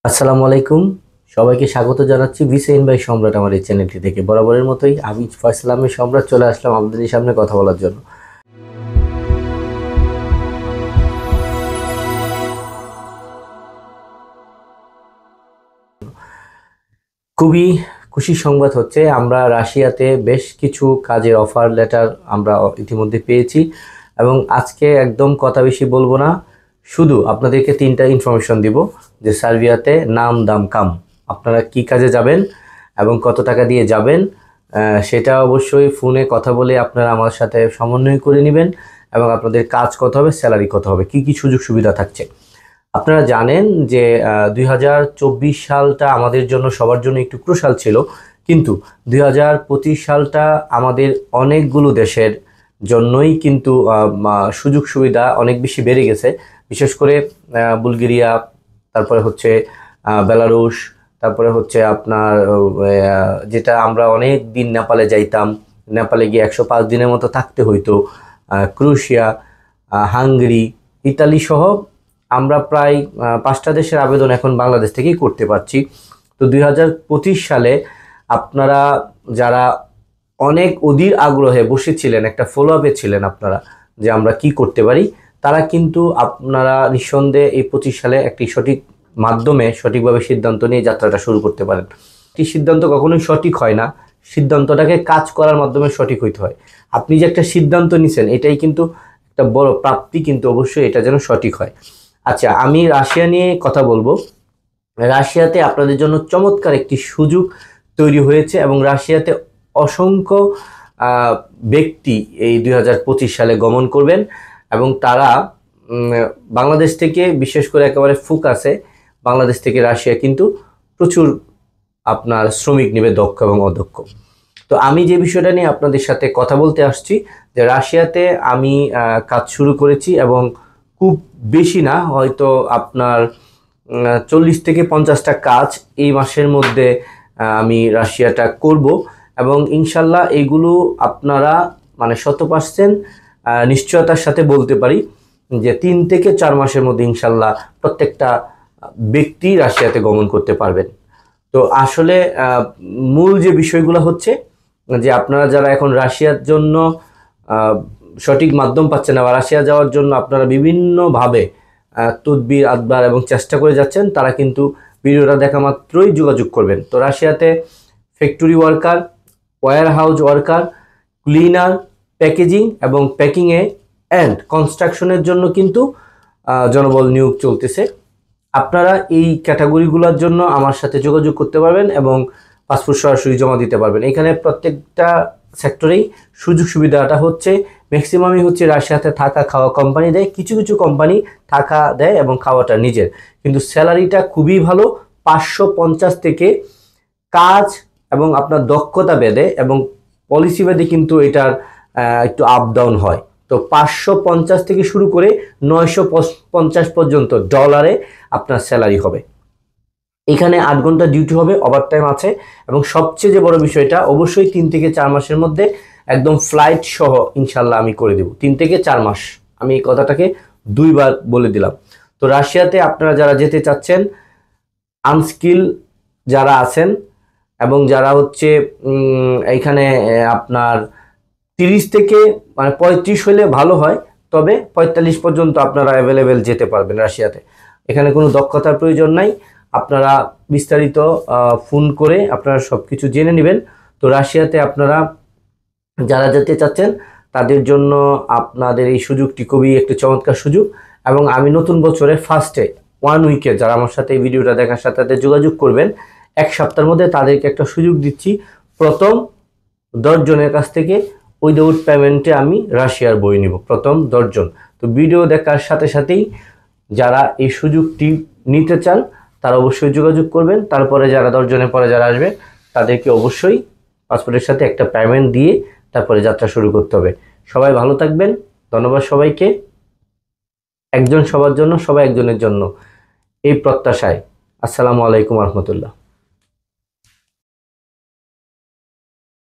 আসসালামু আলাইকুম। সবাইকে স্বাগত জানাচ্ছি ভিসেইন বাই সম্রাট আমার এই চ্যানেলটি থেকে। বরাবরের মতোই আমি ফয়সাল আহমেদ সম্রাট চলে আসলাম আপনাদের সামনে কথা বলার জন্য। খুবই খুশি সংবাদ হচ্ছে আমরা রাশিয়াতে বেশ কিছু কাজের অফার লেটার আমরা ইতিমধ্যে পেয়েছি এবং আজকে একদম কথা বেশি বলবো না, শুধু আপনাদেরকে তিনটা ইনফরমেশন দিব যে সার্বিয়াতে নাম দাম কাম আপনারা কি কাজে যাবেন এবং কত টাকা দিয়ে যাবেন, সেটা অবশ্যই ফোনে কথা বলে আপনারা আমার সাথে সমন্বয় করে নেবেন এবং আপনাদের কাজ কত হবে, স্যালারি কত হবে, কি কি সুযোগ সুবিধা থাকছে। আপনারা জানেন যে 2024 সালটা আমাদের জন্য সবার জন্য একটু ক্রুশাল ছিল, কিন্তু 2025 সালটা আমাদের অনেকগুলো দেশের জন্যই কিন্তু সুযোগ সুবিধা অনেক বেশি বেড়ে গেছে। বিশেষ করে বুলগেরিয়া, তারপরে হচ্ছে বেলারুশ, তারপরে হচ্ছে আপনার যেটা আমরা অনেক দিন নেপালে যাইতাম, নেপালে গিয়ে 105 দিনের মতো থাকতে হইতো, ক্রোয়েশিয়া, হাঙ্গেরি, ইতালি সহ আমরা প্রায় 5টা দেশের আবেদন এখন বাংলাদেশ থেকেই করতে পারছি। তো 2025 সালে আপনারা যারা অনেক অধীর আগ্রহে বসেছিলেন, একটা ফলো আপে ছিলেন আপনারা যে আমরা কি করতে পারি, তারা কিন্তু আপনারা নিঃসন্দেহে এই 25 সালে একটি সঠিক মাধ্যমে সঠিকভাবে সিদ্ধান্ত নিয়ে যাত্রাটা শুরু করতে পারেন। একটি সিদ্ধান্ত কখনোই সঠিক হয় না, সিদ্ধান্তটাকে কাজ করার মাধ্যমে সঠিক হইতে হয়। আপনি যে একটা সিদ্ধান্ত নিছেন এটাই কিন্তু একটা বড় প্রাপ্তি, কিন্তু অবশ্যই এটা যেন সঠিক হয়। আচ্ছা, আমি রাশিয়া নিয়ে কথা বলবো। রাশিয়াতে আপনাদের জন্য চমৎকার একটি সুযোগ তৈরি হয়েছে এবং রাশিয়াতে অসংখ্য ব্যক্তি এই 2025 সালে গমন করবেন এবং তারা বাংলাদেশ থেকে, বিশেষ করে একেবারে ফোকাসে বাংলাদেশ থেকে রাশিয়া কিন্তু প্রচুর আপনার শ্রমিক নেবে, দক্ষ এবং অদক্ষ। তো আমি যে বিষয়টা নিয়ে আপনাদের সাথে কথা বলতে আসছি যে রাশিয়াতে আমি কাজ শুরু করেছি এবং খুব বেশি না, হয়তো আপনার 40 থেকে 50টা কাজ এই মাসের মধ্যে আমি রাশিয়াটা করব এবং ইনশাল্লাহ এইগুলো আপনারা মানে 100% নিশ্চয়তার সাথে বলতে পারি যে 3 থেকে 4 মাসের মধ্যে ইনশাল্লাহ প্রত্যেকটা ব্যক্তি রাশিয়াতে গমন করতে পারবেন। তো আসলে মূল যে বিষয়গুলো হচ্ছে যে আপনারা যারা এখন রাশিয়ার জন্য সঠিক মাধ্যম পাচ্ছেন না বা রাশিয়া যাওয়ার জন্য আপনারা বিভিন্নভাবে তদবির আদবার এবং চেষ্টা করে যাচ্ছেন, তারা কিন্তু ভিডিওটা দেখা মাত্রই যোগাযোগ করবেন। তো রাশিয়াতে factory worker, warehouse worker, cleaner, packaging এবং প্যাকিংয়ে অ্যান্ড কনস্ট্রাকশনের জন্য কিন্তু জনবল নিয়োগ চলতেছে। আপনারা এই ক্যাটাগরিগুলোর জন্য আমার সাথে যোগাযোগ করতে পারবেন এবং পাসপোর্ট সরাসরি জমা দিতে পারবেন। এখানে প্রত্যেকটা সেক্টরেই সুযোগ সুবিধাটা হচ্ছে ম্যাক্সিমামই হচ্ছে রাশিয়াতে থাকা খাওয়া কোম্পানি দেয়, কিছু কিছু কোম্পানি থাকা দেয় এবং খাওয়াটা নিজের, কিন্তু স্যালারিটা খুবই ভালো। 550 থেকে কাজ এবং আপনার দক্ষতা বেদে এবং পলিসি বেদে কিন্তু এটার একটু আপ ডাউন হয়। তো 550 থেকে শুরু করে 950 পর্যন্ত ডলারে আপনার স্যালারি হবে। এখানে 8 ঘন্টা ডিউটি হবে, ওভারটাইম আছে এবং সবচেয়ে যে বড় বিষয়টা, অবশ্যই 3 থেকে 4 মাসের মধ্যে একদম ফ্লাইট সহ ইনশাল্লাহ আমি করে দেব। 3 থেকে 4 মাস, আমি এই কথাটাকে 2বার বলে দিলাম। তো রাশিয়াতে আপনারা যারা যেতে চাচ্ছেন, আনস্কিল যারা আছেন এবং যারা হচ্ছে এইখানে আপনার 30 থেকে মানে 35 হলে ভালো হয়, তবে 45 পর্যন্ত আপনারা অ্যাভেলেবেল যেতে পারবেন রাশিয়াতে। এখানে কোনো দক্ষতার প্রয়োজন নাই, আপনারা বিস্তারিত ফোন করে আপনারা সব কিছু জেনে নেবেন। তো রাশিয়াতে আপনারা যারা যেতে চাচ্ছেন তাদের জন্য আপনাদের এই সুযোগটি খুবই একটি চমৎকার সুযোগ এবং আমি নতুন বছরের ফার্স্টে 1 উইকে যারা আমার সাথে এই ভিডিওটা দেখার সাথে যোগাযোগ করবেন, 1 সপ্তাহের মধ্যে তাদেরকে একটা সুযোগ দিচ্ছি। প্রথম 10 জনের কাছ থেকে উইদাউট পেমেন্টে আমি রাশিয়ার বই নিব, প্রথম 10 জন। তো ভিডিও দেখার সাথে সাথেই যারা এই সুযোগটি নিতে চান তারা অবশ্যই যোগাযোগ করবেন। তারপরে যারা 10 জনের পরে যারা আসবে তাদেরকে অবশ্যই পাসপোর্টের সাথে একটা পেমেন্ট দিয়ে তারপরে যাত্রা শুরু করতে হবে। সবাই ভালো থাকবেন, ধন্যবাদ সবাইকে। একজন সবার জন্য, সবাই একজনের জন্য, এই প্রত্যাশায়। আসসালামু আলাইকুম রহমতুল্লাহ।